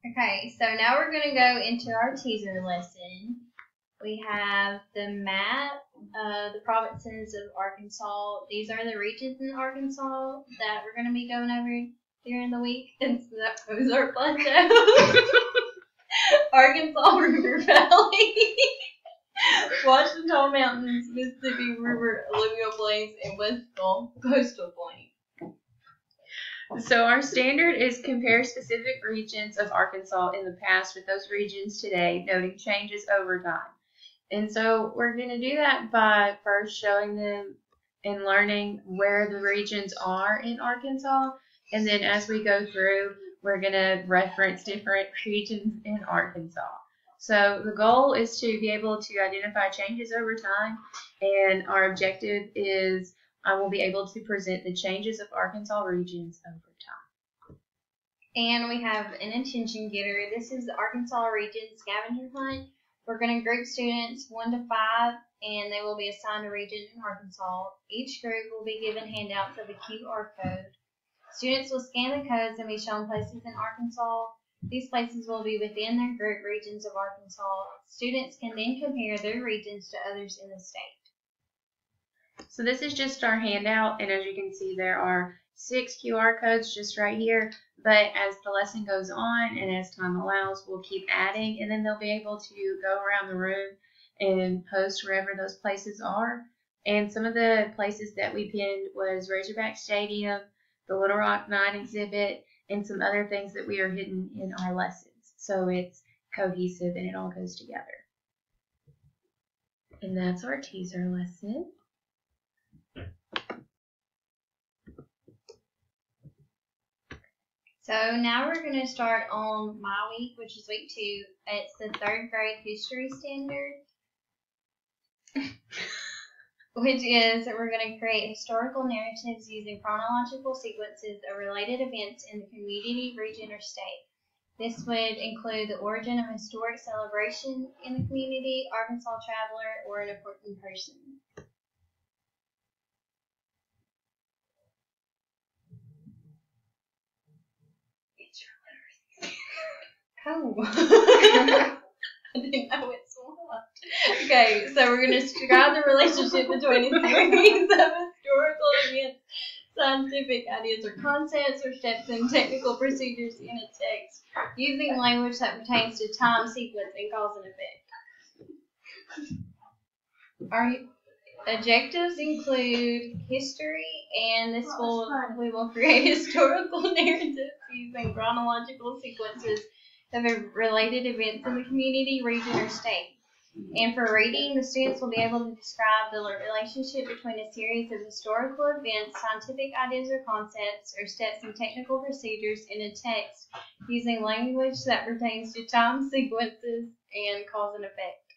Okay, so now we're going to go into our teaser lesson. We have the map of the provinces of Arkansas. These are the regions in Arkansas that we're going to be going over during the week. And so that Ozark Plateau, Arkansas River Valley, Washington Mountains, Mississippi River Alluvial Plains, and West Gulf Coastal Plains. So our standard is compare specific regions of Arkansas in the past with those regions today, noting changes over time. And so we're going to do that by first showing them and learning where the regions are in Arkansas. And then as we go through, we're going to reference different regions in Arkansas. So the goal is to be able to identify changes over time. And our objective is I will be able to present the changes of Arkansas regions over time. And we have an attention getter. This is the Arkansas Region Scavenger Hunt. We're going to group students 1 to 5, and they will be assigned a region in Arkansas. Each group will be given handouts of a QR code. Students will scan the codes and be shown places in Arkansas. These places will be within their group regions of Arkansas. Students can then compare their regions to others in the state. So this is just our handout, and as you can see, there are 6 QR codes just right here. But as the lesson goes on and as time allows, we'll keep adding, and then they'll be able to go around the room and post wherever those places are. And some of the places that we pinned was Razorback Stadium, the Little Rock Night exhibit, and some other things that we are hidden in our lessons. So it's cohesive and it all goes together. And that's our teaser lesson. So now we're going to start on my week, which is week 2. It's the 3rd grade history standard, which is that we're going to create historical narratives using chronological sequences of related events in the community, region, or state. This would include the origin of a historic celebration in the community, Arkansas traveler, or an important person. Oh. I didn't know it so much. Okay, so we're going to describe the relationship between a series of historical events, scientific ideas or concepts, or steps and technical procedures in a text, using language that pertains to time, sequence, and cause and effect. Our objectives include history, and we will create historical narratives using chronological sequences of related events in the community, region, or state. And for reading, the students will be able to describe the relationship between a series of historical events, scientific ideas or concepts, or steps and technical procedures in a text using language that pertains to time, sequences, and cause and effect.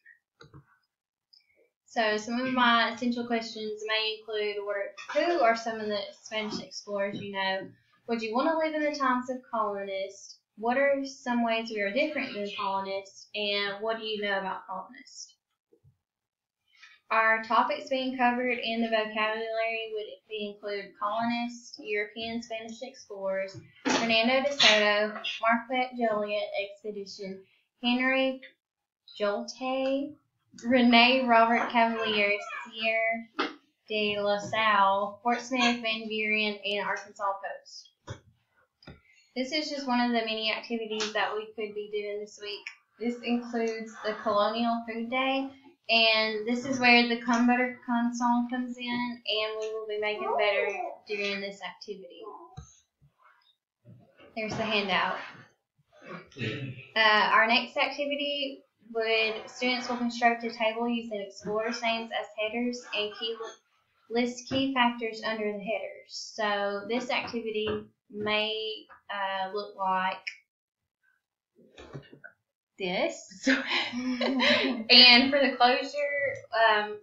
So some of my essential questions may include who are some of the Spanish explorers you know? Would you want to live in the times of colonists? What are some ways we are different than colonists, and what do you know about colonists? Our topics being covered in the vocabulary would include colonists, European Spanish explorers, Fernando de Soto, Marquette Joliet expedition, Henry Jolte, Rene Robert Cavalier, Sierra de La Salle, Fort Smith, Van Buren, and Arkansas Post. This is just one of the many activities that we could be doing this week. This includes the Colonial Food Day, and this is where the Come Butter Come song comes in, and we will be making better during this activity. There's the handout. Our next activity students will construct a table using explorers' names as headers and list key factors under the headers. So this activity may look like this. And for the closure,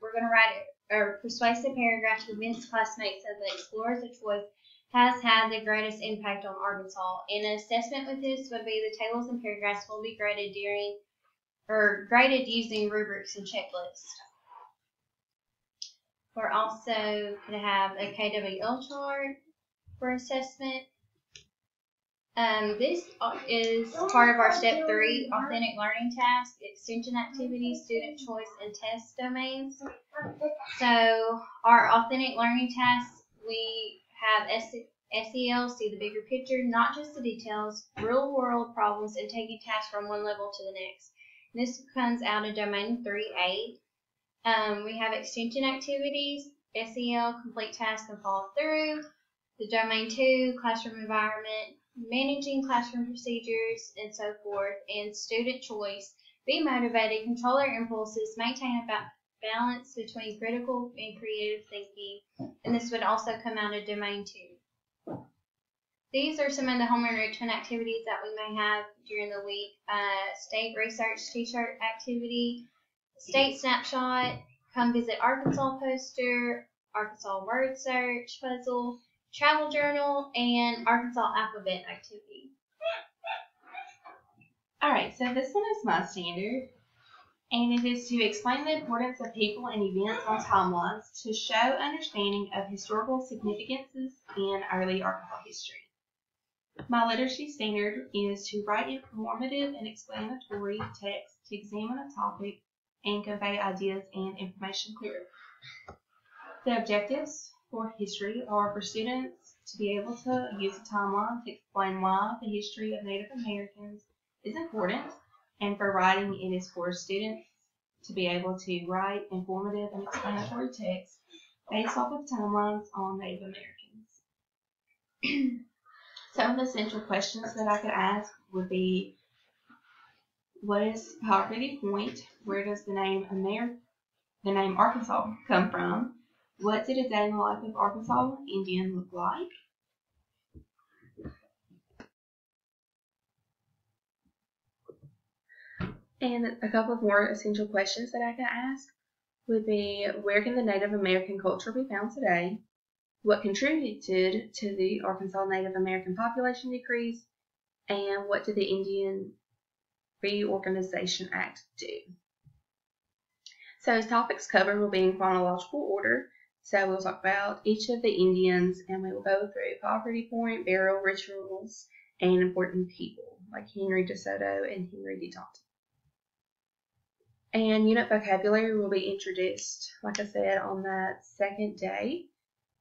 we're going to write a persuasive paragraph to convince classmates that the explorers of choice has had the greatest impact on Arkansas. And an assessment with this would be the tables and paragraphs will be graded graded using rubrics and checklists. We're also going to have a KWL chart for assessment. This is part of our step 3 authentic learning task, extension activities, student choice, and test domains. So our authentic learning tasks, we have SEL, see the bigger picture, not just the details, real world problems, and taking tasks from one level to the next. And this comes out of domain 3A. We have extension activities, SEL, complete task and follow through. The domain 2, classroom environment, managing classroom procedures, and so forth. And student choice, be motivated, control their impulses, maintain a balance between critical and creative thinking. And this would also come out of domain 2. These are some of the home enrichment activities that we may have during the week. State research t-shirt activity, state snapshot, come visit Arkansas poster, Arkansas word search puzzle, travel journal, and Arkansas alphabet activity. Alright, so this one is my standard, and it is to explain the importance of people and events on timelines to show understanding of historical significances in early Arkansas history. My literacy standard is to write informative and explanatory text to examine a topic and convey ideas and information clearly. The objectives for history are for students to be able to use a timeline to explain why the history of Native Americans is important, and for writing it is for students to be able to write informative and explanatory text based off of timelines on Native Americans. Some of the central questions that I could ask would be, what is Powder River Point? Where does the name Arkansas come from? What did a day in the life of Arkansas Indian look like? And a couple of more essential questions that I could ask would be, where can the Native American culture be found today? What contributed to the Arkansas Native American population decrease? And what did the Indian Reorganization Act do? So topics covered will be in chronological order. So we'll talk about each of the Indians, and we will go through Poverty Point, burial rituals, and important people like Henry DeSoto and Henry D. Taunton. And unit vocabulary will be introduced, like I said, on that second day.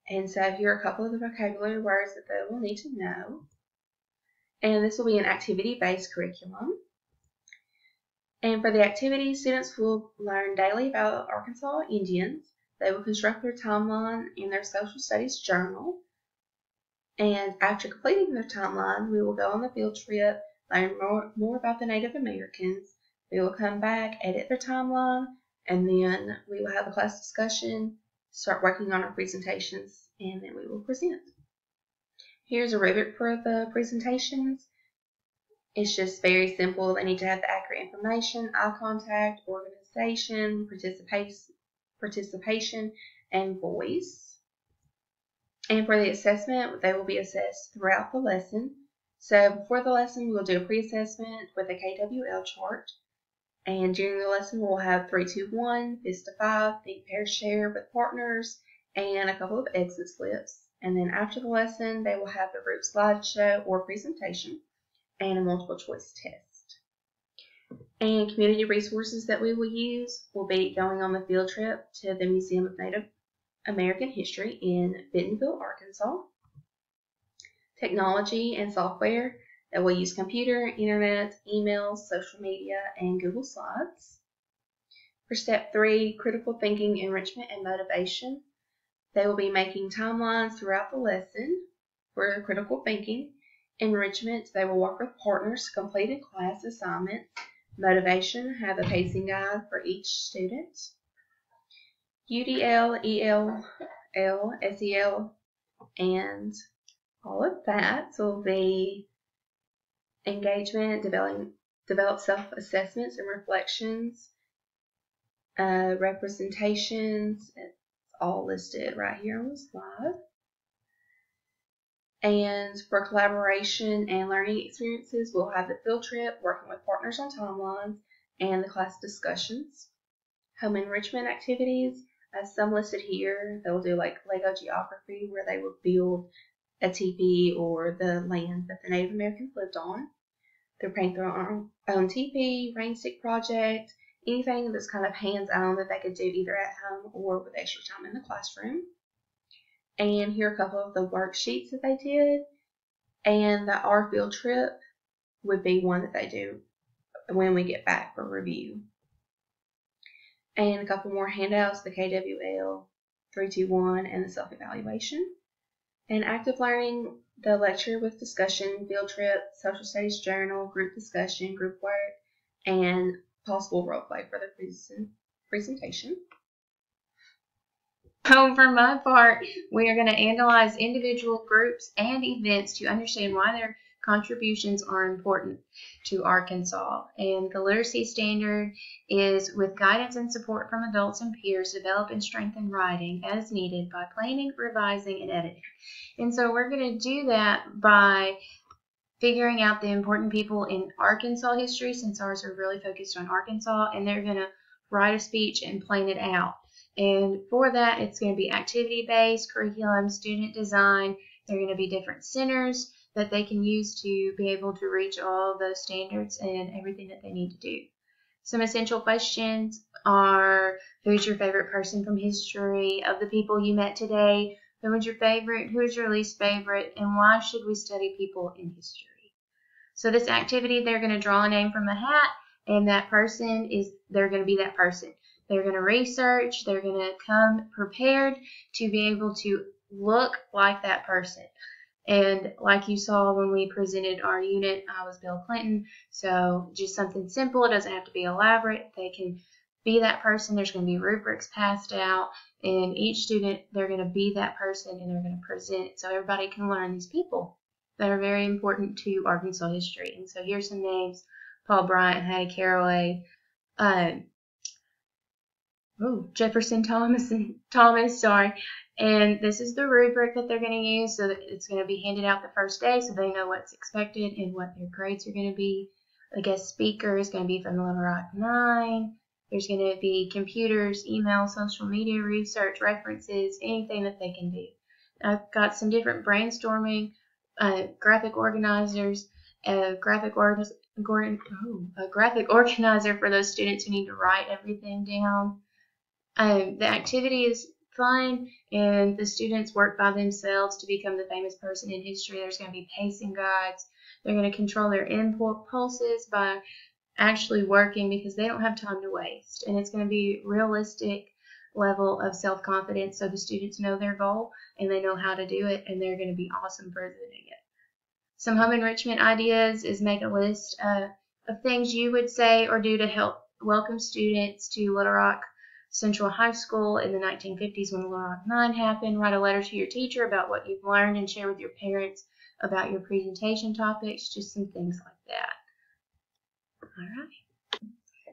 And so here are a couple of the vocabulary words that they will need to know. And this will be an activity-based curriculum. And for the activity, students will learn daily about Arkansas Indians. They will construct their timeline in their social studies journal. And after completing their timeline, we will go on the field trip, learn more about the Native Americans. We will come back, edit their timeline, and then we will have a class discussion, start working on our presentations, and then we will present. Here's a rubric for the presentations. It's just very simple. They need to have the accurate information, eye contact, organization, participation, and voice. And for the assessment, they will be assessed throughout the lesson. So before the lesson, we'll do a pre-assessment with a KWL chart. And during the lesson, we'll have 3, 2, 1, fist to 5, think, pair, share with partners, and a couple of exit slips. And then after the lesson, they will have the group slideshow or presentation and a multiple choice test. And community resources that we will use will be going on the field trip to the Museum of Native American History in Bentonville, Arkansas. Technology and software that will use computer, internet, emails, social media, and Google Slides. For step 3, critical thinking, enrichment, and motivation, they will be making timelines throughout the lesson. For critical thinking, enrichment, they will work with partners to complete a class assignment. Motivation, have a pacing guide for each student. UDL, ELL, SEL, and all of that will be engagement, develop self-assessments and reflections, representations. It's all listed right here on the slide. And for collaboration and learning experiences, we'll have the field trip, working with partners on timelines, and the class discussions. Home enrichment activities, as some listed here, they'll do like Lego geography, where they will build a teepee or the land that the Native Americans lived on. They're painting their own teepee, rain stick project, anything that's kind of hands-on that they could do either at home or with extra time in the classroom. And here are a couple of the worksheets that they did. And our field trip would be one that they do when we get back for review. And a couple more handouts, the KWL 321 and the self-evaluation. And active learning, the lecture with discussion, field trip, social studies journal, group discussion, group work, and possible role play for the presentation. So for my part, we are going to analyze individual groups and events to understand why their contributions are important to Arkansas. And the literacy standard is with guidance and support from adults and peers, develop and strengthen writing as needed by planning, revising, and editing. And so we're going to do that by figuring out the important people in Arkansas history, since ours are really focused on Arkansas, and they're going to write a speech and plan it out. And for that, it's going to be activity-based, curriculum, student design. There are going to be different centers that they can use to be able to reach all of those standards and everything that they need to do. Some essential questions are, who's your favorite person from history? Of the people you met today, who was your favorite? Who is your least favorite? And why should we study people in history? So this activity, they're going to draw a name from a hat, and that person they're going to be that person. They're going to research. They're going to come prepared to be able to look like that person. And like you saw when we presented our unit, I was Bill Clinton. So just something simple. It doesn't have to be elaborate. They can be that person. There's going to be rubrics passed out. And each student, they're going to be that person and they're going to present it so everybody can learn these people that are very important to Arkansas history. And so here's some names: Paul Bryant, Hattie Caraway, Jefferson Thomas, and this is the rubric that they're going to use, so that it's going to be handed out the first day so they know what's expected and what their grades are going to be. The guest speaker is going to be from the Little Rock 9. There's going to be computers, email, social media, research, references, anything that they can do. I've got some different brainstorming, graphic organizers, a graphic organizer for those students who need to write everything down. The activity is fun, and the students work by themselves to become the famous person in history. There's going to be pacing guides. They're going to control their impulses by actually working because they don't have time to waste. And it's going to be realistic level of self-confidence, so the students know their goal and they know how to do it, and they're going to be awesome presenting it. Some home enrichment ideas is make a list of things you would say or do to help welcome students to Little Rock Central High School in the 1950s when the Little Rock 9 happened. Write a letter to your teacher about what you've learned and share with your parents about your presentation topics, just some things like that. All right.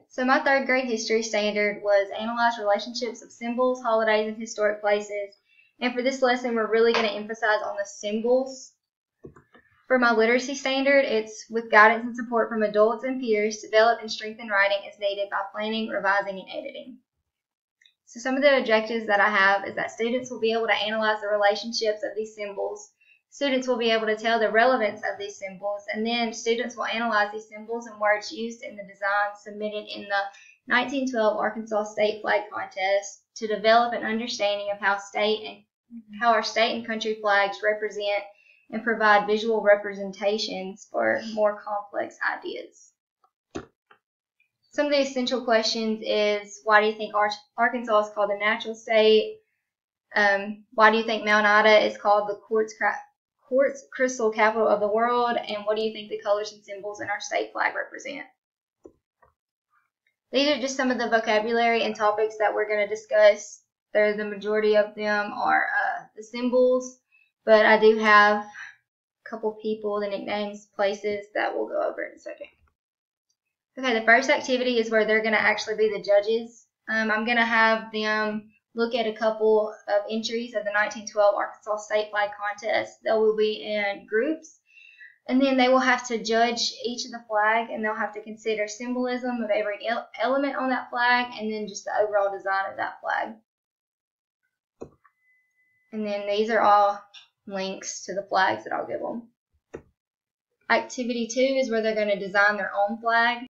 So my third grade history standard was analyze relationships of symbols, holidays, and historic places. And for this lesson, we're really going to emphasize on the symbols. For my literacy standard, it's with guidance and support from adults and peers, develop and strengthen writing as needed by planning, revising, and editing. So some of the objectives that I have is that students will be able to analyze the relationships of these symbols. Students will be able to tell the relevance of these symbols, and then students will analyze these symbols and words used in the design submitted in the 1912 Arkansas State Flag Contest to develop an understanding of how our state and country flags represent and provide visual representations for more complex ideas. Some of the essential questions is, why do you think Arkansas is called the natural state? Why do you think Mount Ida is called the quartz crystal capital of the world? And what do you think the colors and symbols in our state flag represent? These are just some of the vocabulary and topics that we're going to discuss. The majority of them are the symbols, but I do have a couple people, the nicknames, places that we'll go over in a second. Okay, the first activity is where they're going to actually be the judges. I'm going to have them look at a couple of entries of the 1912 Arkansas State Flag Contest. They will be in groups, and then they will have to judge each of the flag, and they'll have to consider symbolism of every element on that flag, and then just the overall design of that flag. And then these are all links to the flags that I'll give them. Activity 2 is where they're going to design their own flag.